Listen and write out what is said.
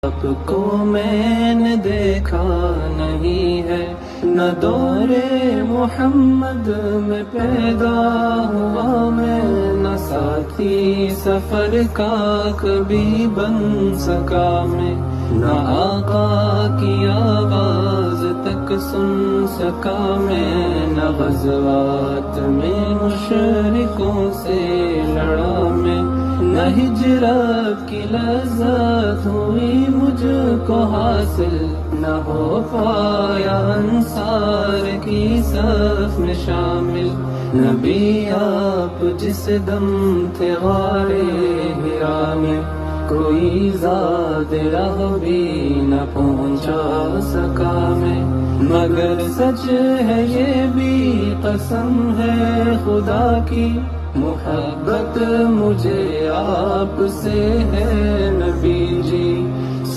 آپ کو میں نے دیکھا نہیں ہے، نہ دور محمد میں پیدا ہوا میں، نہ ساتھی سفر کا کبھی بن سکا میں، نہ آقا کی آواز تک سن سکا میں، نہ غزوات میں مشرکوں سے لڑا میں، نہ ہجرت کی لذت ہوئی مجھ کو حاصل، نہ ہو پایا انصار کی صف میں شامل۔ نبی آپ جس دم تھے غار حرا میں، کوئی زاد راہ بھی نہ پہنچا سکا میں، مگر سچ ہے یہ بھی قسم ہے خدا کی، محبت مجھے آپ سے ہے نبی جی۔